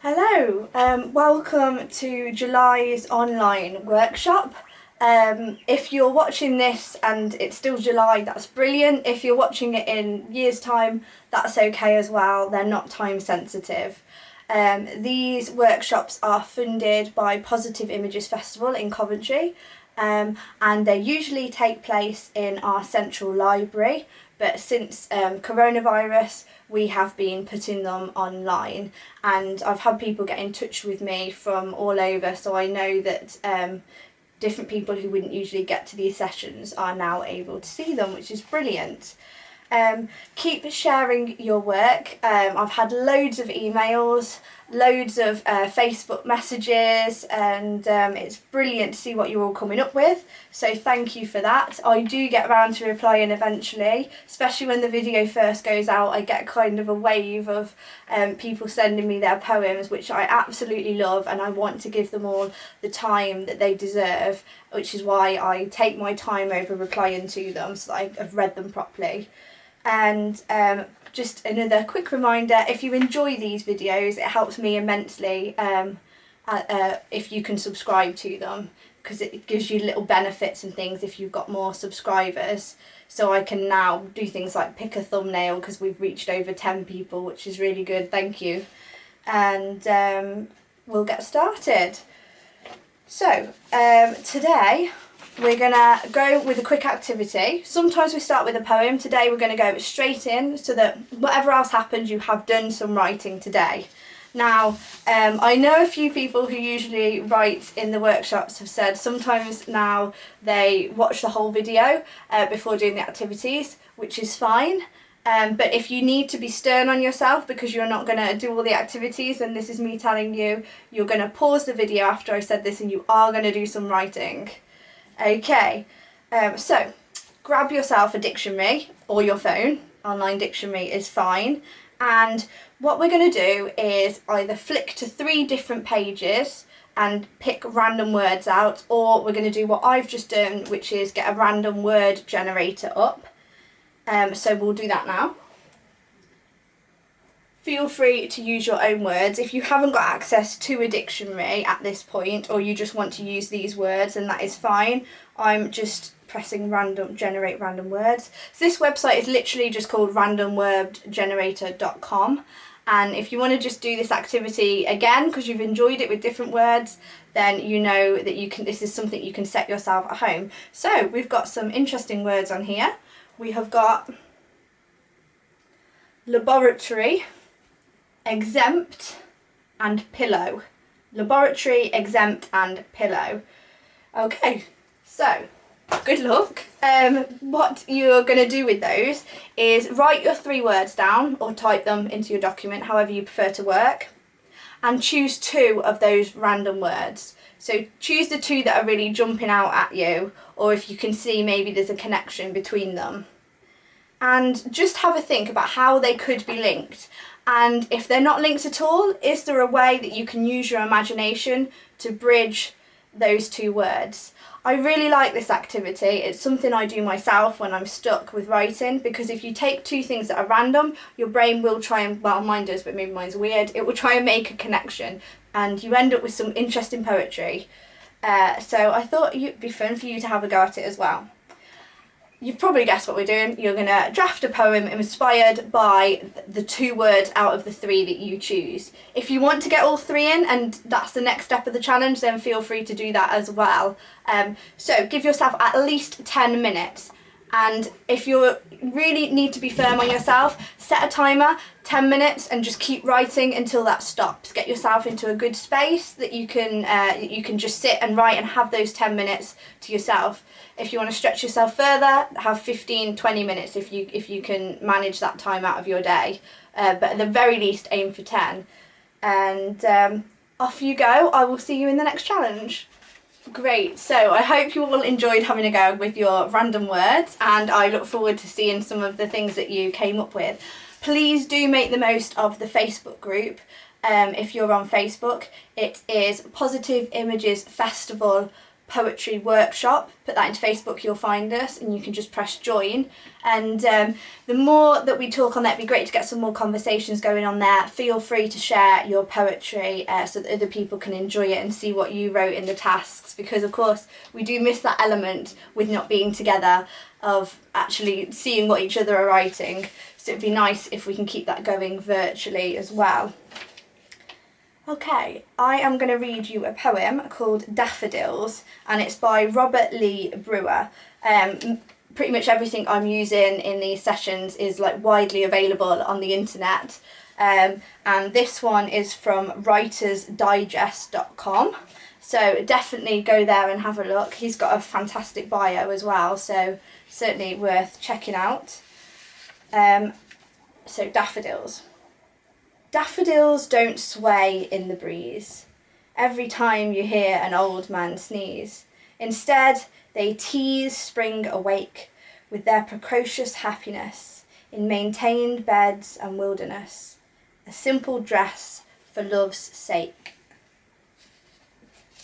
Hello, welcome to July's online workshop. If you're watching this and it's still July, that's brilliant. If you're watching it in years' time, that's okay as well. They're not time sensitive. These workshops are funded by Positive Images Festival in Coventry, and they usually take place in our central library, but since coronavirus we have been putting them online, and I've had people get in touch with me from all over, so I know that different people who wouldn't usually get to these sessions are now able to see them, which is brilliant. Keep sharing your work. I've had loads of emails, loads of Facebook messages, and it's brilliant to see what you're all coming up with, so thank you for that. I do get around to replying eventually, especially when the video first goes out. I get kind of a wave of people sending me their poems, which I absolutely love, and I want to give them all the time that they deserve, which is why I take my time over replying to them so that I've read them properly. And just another quick reminder, if you enjoy these videos, it helps me immensely if you can subscribe to them, because it gives you little benefits and things if you've got more subscribers. So I can now do things like pick a thumbnail, because we've reached over 10 people, which is really good, thank you. And we'll get started. So today we're going to go with a quick activity. Sometimes we start with a poem. Today we're going to go straight in, so that whatever else happens, you have done some writing today. Now, I know a few people who usually write in the workshops have said sometimes now they watch the whole video before doing the activities, which is fine. But if you need to be stern on yourself because you're not going to do all the activities, then this is me telling you, you're going to pause the video after I said this and you are going to do some writing. Okay, so grab yourself a dictionary or your phone. Online dictionary is fine. And what we're going to do is either flick to 3 different pages and pick random words out, or we're going to do what I've just done, which is get a random word generator up. So we'll do that now. Feel free to use your own words. If you haven't got access to a dictionary at this point, or you just want to use these words, and that is fine. I'm just pressing generate random words. So this website is literally just called randomwordgenerator.com. And if you want to just do this activity again because you've enjoyed it with different words, then you know that you can. This is something you can set yourself at home. So we've got some interesting words on here. We have got laboratory, exempt, and pillow. Laboratory, exempt, and pillow. Okay, so good luck. What you're going to do with those is write your 3 words down or type them into your document, however you prefer to work, and choose 2 of those random words. So choose the 2 that are really jumping out at you, or if you can see maybe there's a connection between them. And just have a think about how they could be linked. And if they're not linked at all, is there a way that you can use your imagination to bridge those 2 words? I really like this activity. It's something I do myself when I'm stuck with writing, because if you take 2 things that are random, your brain will try and, well, mine does, but maybe mine's weird, it will try and make a connection and you end up with some interesting poetry. So I thought it'd be fun for you to have a go at it as well. You've probably guessed what we're doing. You're going to draft a poem inspired by the 2 words out of the 3 that you choose. If you want to get all 3 in, and that's the next step of the challenge, then feel free to do that as well. So give yourself at least 10 minutes. And if you really need to be firm on yourself, set a timer, 10 minutes, and just keep writing until that stops. Get yourself into a good space that you can just sit and write and have those 10 minutes to yourself. If you want to stretch yourself further, have 15, 20 minutes if you can manage that time out of your day. But at the very least, aim for 10. And off you go. I will see you in the next challenge. Great, so I hope you all enjoyed having a go with your random words, and I look forward to seeing some of the things that you came up with. Please do make the most of the Facebook group. If you're on Facebook, it is Positive Images Festival poetry workshop. Put that into Facebook, you'll find us, and you can just press join. And the more that we talk on that, it'd be great to get some more conversations going on there. Feel free to share your poetry so that other people can enjoy it and see what you wrote in the tasks, because of course we do miss that element with not being together, of actually seeing what each other are writing. So it'd be nice if we can keep that going virtually as well. Okay, I am going to read you a poem called Daffodils, and it's by Robert Lee Brewer. Pretty much everything I'm using in these sessions is like widely available on the internet, and this one is from writersdigest.com, so definitely go there and have a look. He's got a fantastic bio as well, so certainly worth checking out. So Daffodils. Daffodils don't sway in the breeze every time you hear an old man sneeze. Instead, they tease spring awake with their precocious happiness in maintained beds and wilderness, a simple dress for love's sake.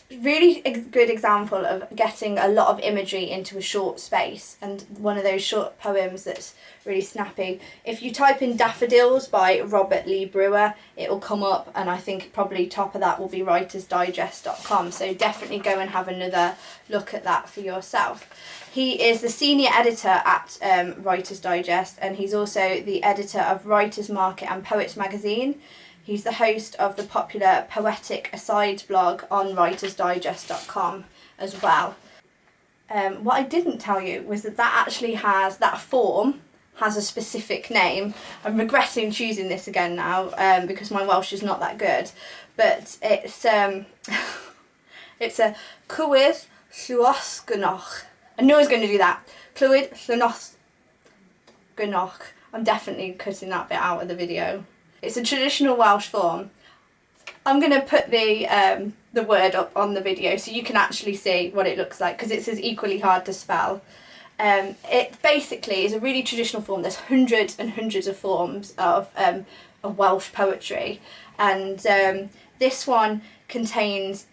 Really good example of getting a lot of imagery into a short space, and one of those short poems that's really snappy. If you type in Daffodils by Robert Lee Brewer, it will come up, and I think probably top of that will be writersdigest.com, so definitely go and have another look at that for yourself. He is the senior editor at Writers Digest, and he's also the editor of Writers Market and Poets magazine. He's the host of the popular Poetic Asides blog on writersdigest.com as well. What I didn't tell you was that form has a specific name. I'm regretting choosing this again now because my Welsh is not that good. But it's a Clwyd Llwosgnoch. I knew I was going to do that. Clwyd Llwosgnoch. I'm definitely cutting that bit out of the video. It's a traditional Welsh form. I'm going to put the word up on the video so you can actually see what it looks like, because it says equally hard to spell. It basically is a really traditional form. There's hundreds and hundreds of forms of Welsh poetry, and this one contains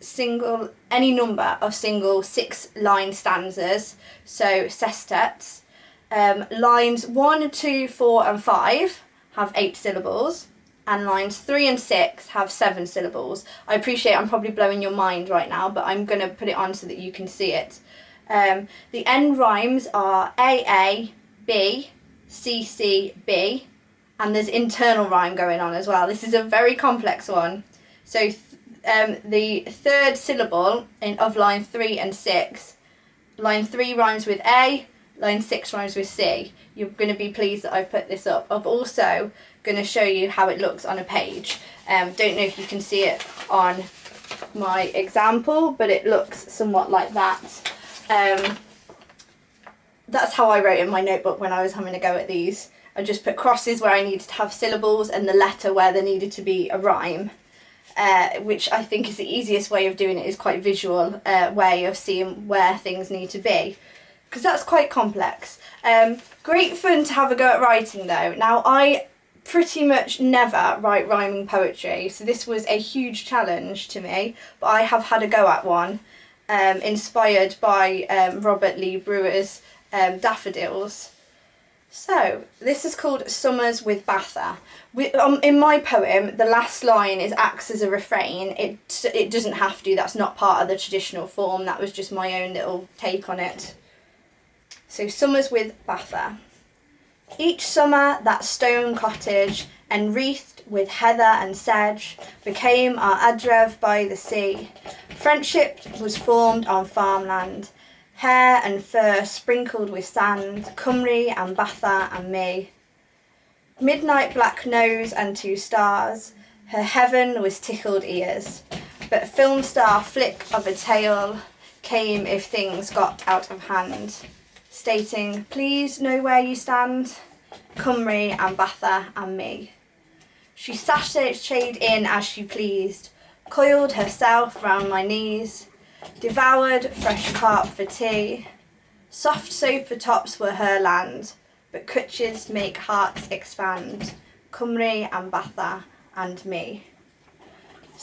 any number of single 6-line stanzas, so sestets. Lines 1, 2, 4 and 5 have 8 syllables, and lines 3 and 6 have 7 syllables. I appreciate I'm probably blowing your mind right now, but I'm going to put it on so that you can see it. The end rhymes are AA, B, CC, B, and there's internal rhyme going on as well. This is a very complex one. So the third syllable of line 3 and 6, line 3 rhymes with A, line 6 rhymes with C. You're going to be pleased that I've put this up. I've also going to show you how it looks on a page. Don't know if you can see it on my example, but it looks somewhat like that. That's how I wrote in my notebook when I was having a go at these. I just put crosses where I needed to have syllables and the letter where there needed to be a rhyme, which I think is the easiest way of doing it, is quite visual way of seeing where things need to be, because that's quite complex. Great fun to have a go at writing though. Now, I pretty much never write rhyming poetry, so this was a huge challenge to me, but I have had a go at one, inspired by Robert Lee Brewer's Daffodils. So this is called Summers with Batha. In my poem, the last line acts as a refrain. It doesn't have to, that's not part of the traditional form, that was just my own little take on it. So Summers with Batha. Each summer that stone cottage, enwreathed with heather and sedge, became our adrev by the sea. Friendship was formed on farmland, hair and fur sprinkled with sand, Cymru and Batha and me. Midnight black nose and 2 stars, her heaven was tickled ears, but film star flick of a tail came if things got out of hand, stating, please know where you stand, Cymru and Batha and me. She sashayed in as she pleased, coiled herself round my knees, devoured fresh carp for tea. Soft sofa tops were her land, but cwtches make hearts expand, Cymru and Batha and me.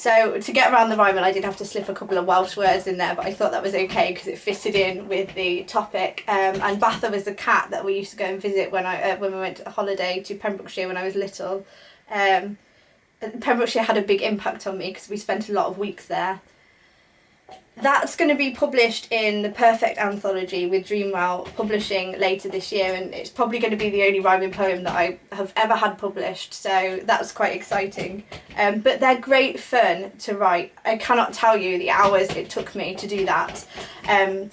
So to get around the rhyming, I did have to slip a couple of Welsh words in there, but I thought that was okay because it fitted in with the topic. And Batha was a cat that we used to go and visit when we went on holiday to Pembrokeshire when I was little. Pembrokeshire had a big impact on me because we spent a lot of weeks there. That's going to be published in the Perfect Anthology with Dreamwell Publishing later this year, and it's probably going to be the only rhyming poem that I have ever had published, so that's quite exciting. But they're great fun to write. I cannot tell you the hours it took me to do that. And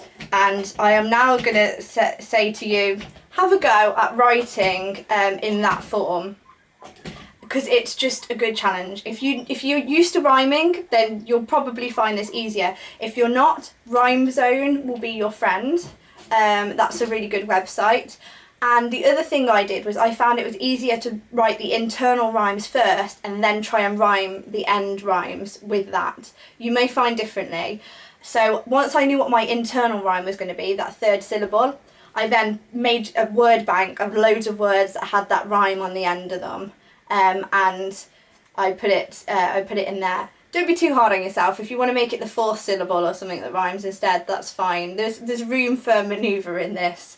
I am now going to say to you, have a go at writing in that form, because it's just a good challenge. If you're used to rhyming, then you'll probably find this easier. If you're not, Rhyme Zone will be your friend. That's a really good website. And the other thing I did was I found it was easier to write the internal rhymes first and then try and rhyme the end rhymes with that. You may find differently. So once I knew what my internal rhyme was going to be, that third syllable, I then made a word bank of loads of words that had that rhyme on the end of them. And I put it in there. Don't be too hard on yourself. If you want to make it the fourth syllable or something that rhymes instead, that's fine. There's room for manoeuvre in this.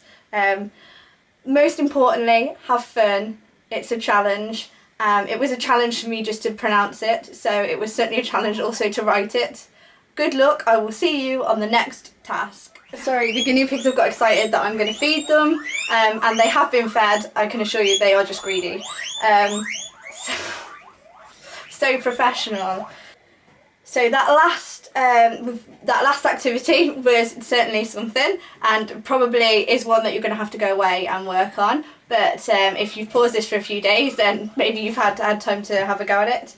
Most importantly, have fun. It's a challenge. It was a challenge for me just to pronounce it, so it was certainly a challenge also to write it. Good luck. I will see you on the next task. Sorry, the guinea pigs have got excited that I'm going to feed them, and they have been fed. I can assure you they are just greedy. So professional. So that last activity was certainly something, and probably is one that you're going to have to go away and work on. But if you've paused this for a few days, then maybe you've had time to have a go at it.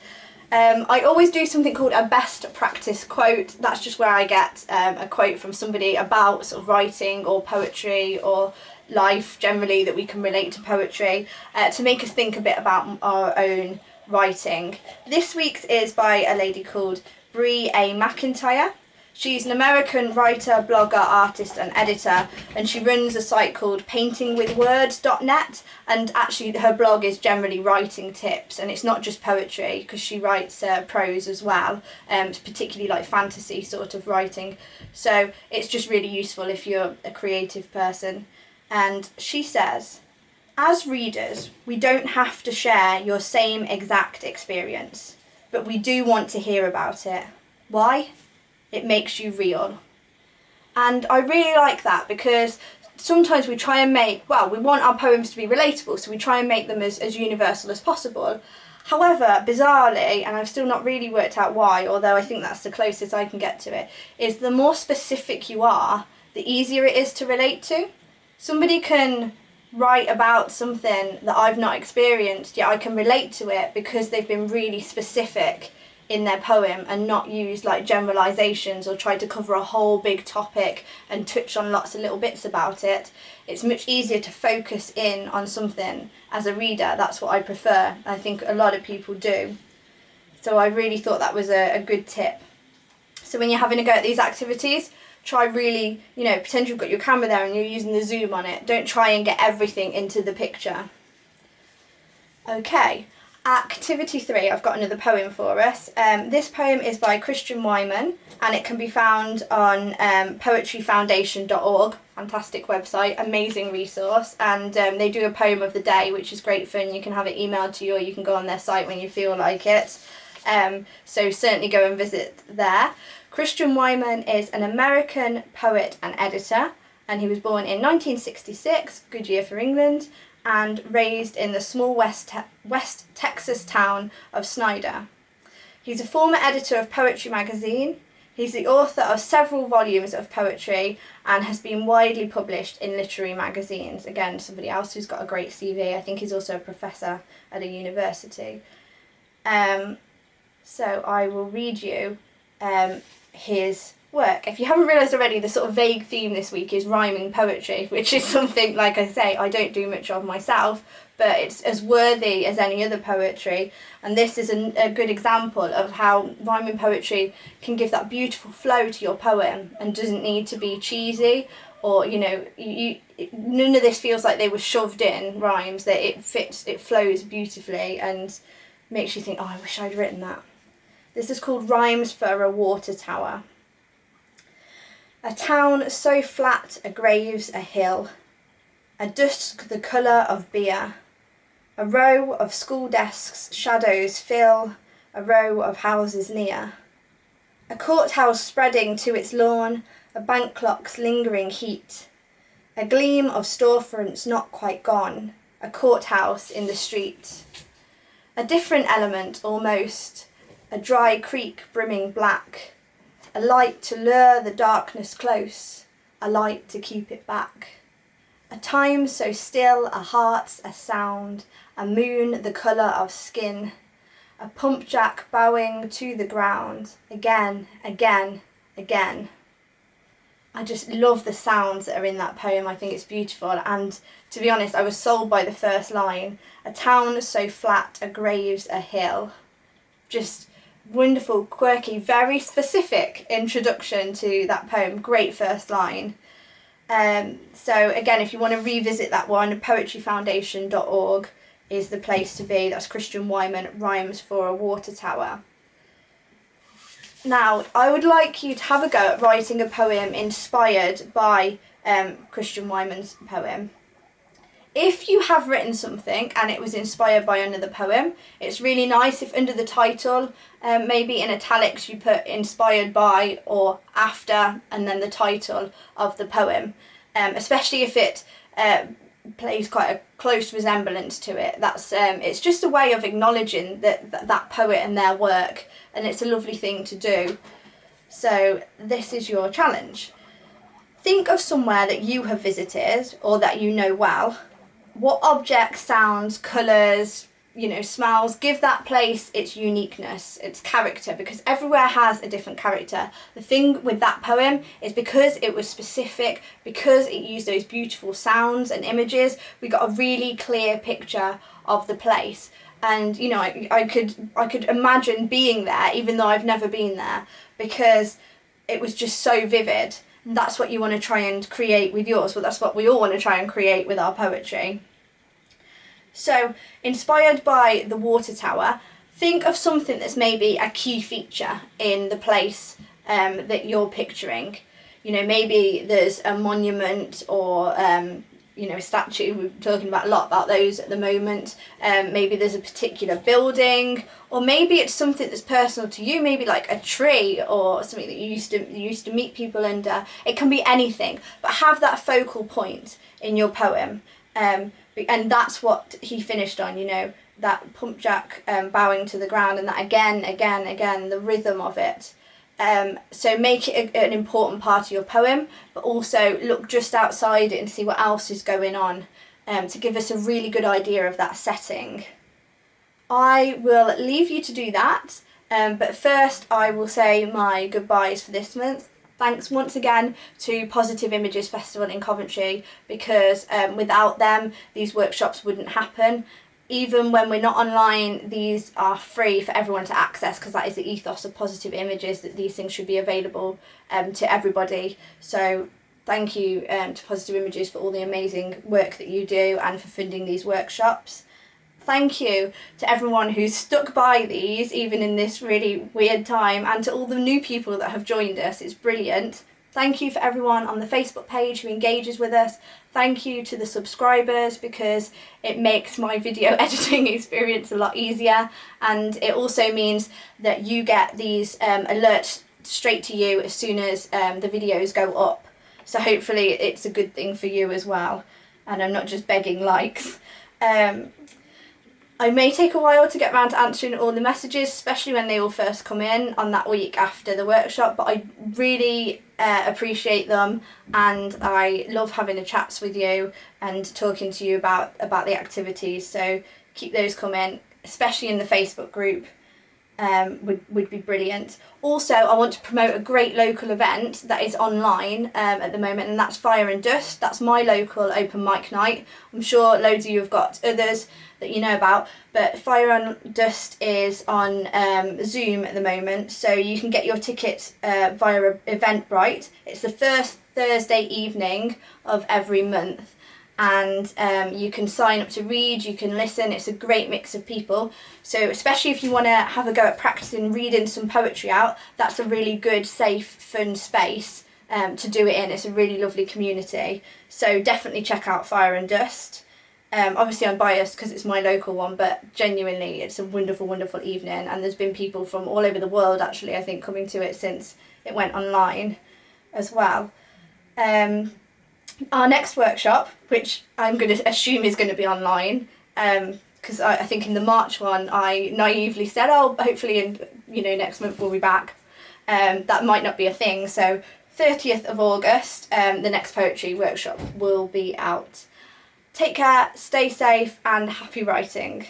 I always do something called a best practice quote. That's just where I get a quote from somebody about sort of writing or poetry or life generally that we can relate to poetry, to make us think a bit about our own writing. This week's is by a lady called Brie A. McIntyre. She's an American writer, blogger, artist and editor, and she runs a site called paintingwithwords.net, and actually her blog is generally writing tips, and it's not just poetry because she writes prose as well, particularly like fantasy sort of writing, so it's just really useful if you're a creative person. And she says, as readers, we don't have to share your same exact experience, but we do want to hear about it. Why? It makes you real. And I really like that, because sometimes we try and we want our poems to be relatable, so we try and make them as universal as possible. However, bizarrely, and I've still not really worked out why, although I think that's the closest I can get to it, is the more specific you are, the easier it is to relate to. Somebody can write about something that I've not experienced, yet I can relate to it because they've been really specific in their poem and not use like generalizations or try to cover a whole big topic and touch on lots of little bits about it. It's much easier to focus in on something as a reader. That's what I prefer. I think a lot of people do. So I really thought that was a good tip. So when you're having a go at these activities, try really, pretend you've got your camera there and you're using the zoom on it. Don't try and get everything into the picture. Okay. Activity 3, I've got another poem for us. This poem is by Christian Wyman, and it can be found on poetryfoundation.org. Fantastic website, amazing resource, and they do a poem of the day, which is great fun. You can have it emailed to you, or you can go on their site when you feel like it. So certainly go and visit there. Christian Wyman is an American poet and editor, and he was born in 1966, good year for England, and raised in the small West Texas town of Snyder. He's a former editor of Poetry magazine. He's the author of several volumes of poetry and has been widely published in literary magazines. Again, somebody else who's got a great CV. I think he's also a professor at a university. So I will read you his work. If you haven't realised already, the sort of vague theme this week is rhyming poetry, which is something, like I say, I don't do much of myself, but it's as worthy as any other poetry, and this is a good example of how rhyming poetry can give that beautiful flow to your poem and doesn't need to be cheesy, or none of this feels like they were shoved in rhymes, that it flows beautifully and makes you think, oh, I wish I'd written that. This is called Rhymes for a Water Tower. A town so flat a grave's a hill, a dusk the colour of beer, a row of school desks shadows fill a row of houses near, a courthouse spreading to its lawn, a bank clock's lingering heat, a gleam of storefronts not quite gone, a courthouse in the street. A different element almost, a dry creek brimming black, a light to lure the darkness close, a light to keep it back. A time so still, a heart's a sound, a moon the colour of skin, a pump jack bowing to the ground, again, again, again. I just love the sounds that are in that poem. I think it's beautiful, and to be honest, I was sold by the first line. A town so flat, a grave's a hill. Just wonderful, quirky, very specific introduction to that poem. Great first line. So again, if you want to revisit that one, poetryfoundation.org is the place to be. That's Christian Wyman, Rhymes for a Water Tower. Now, I would like you to have a go at writing a poem inspired by Christian Wyman's poem. If you have written something and it was inspired by another poem, it's really nice if under the title, maybe in italics, you put inspired by or after and then the title of the poem, especially if it plays quite a close resemblance to it. That's it's just a way of acknowledging that poet and their work, and it's a lovely thing to do. So this is your challenge. Think of somewhere that you have visited or that you know well. What objects, sounds, colours, smells give that place its uniqueness, its character, because everywhere has a different character. The thing with that poem is because it was specific, because it used those beautiful sounds and images, we got a really clear picture of the place. And I could imagine being there, even though I've never been there, because it was just so vivid. And that's what you want to try and create with yours. Well, that's what we all want to try and create with our poetry. So, inspired by the water tower, think of something that's maybe a key feature in the place that you're picturing. Maybe there's a monument or a statue. We're talking about a lot about those at the moment. Maybe there's a particular building, or maybe it's something that's personal to you, maybe like a tree or something that you used to meet people under. It can be anything, but have that focal point in your poem. And that's what he finished on, that pump jack bowing to the ground, and that again, the rhythm of it. So make it an important part of your poem, but also look just outside it and see what else is going on to give us a really good idea of that setting. I will leave you to do that, but first I will say my goodbyes for this month. Thanks once again to Positive Images Festival in Coventry, because without them these workshops wouldn't happen. Even when we're not online, these are free for everyone to access, because that is the ethos of Positive Images, that these things should be available to everybody. So thank you to Positive Images for all the amazing work that you do and for funding these workshops. Thank you to everyone who's stuck by these, even in this really weird time, and to all the new people that have joined us. It's brilliant. Thank you for everyone on the Facebook page who engages with us. Thank you to the subscribers, because it makes my video editing experience a lot easier, and it also means that you get these alerts straight to you as soon as the videos go up. So hopefully it's a good thing for you as well, and I'm not just begging likes. I may take a while to get around to answering all the messages, especially when they all first come in on that week after the workshop, but I really appreciate them, and I love having the chats with you and talking to you about the activities. So keep those coming, especially in the Facebook group. Would be brilliant. Also, I want to promote a great local event that is online at the moment, and that's Fire and Dust. That's my local open mic night. I'm sure loads of you have got others that you know about, but Fire and Dust is on Zoom at the moment, so you can get your tickets via Eventbrite. It's the first Thursday evening of every month, and you can sign up to read, you can listen. It's a great mix of people. So especially if you want to have a go at practicing reading some poetry out, that's a really good, safe, fun space to do it in. It's a really lovely community. So definitely check out Fire and Dust. Obviously I'm biased because it's my local one, but genuinely it's a wonderful, wonderful evening, and there's been people from all over the world actually, I think, coming to it since it went online as well. Our next workshop, which I'm going to assume is going to be online, because I think in the March one I naively said, oh, hopefully next month we'll be back. That might not be a thing, so 30th of August, the next poetry workshop will be out. Take care, stay safe, and happy writing.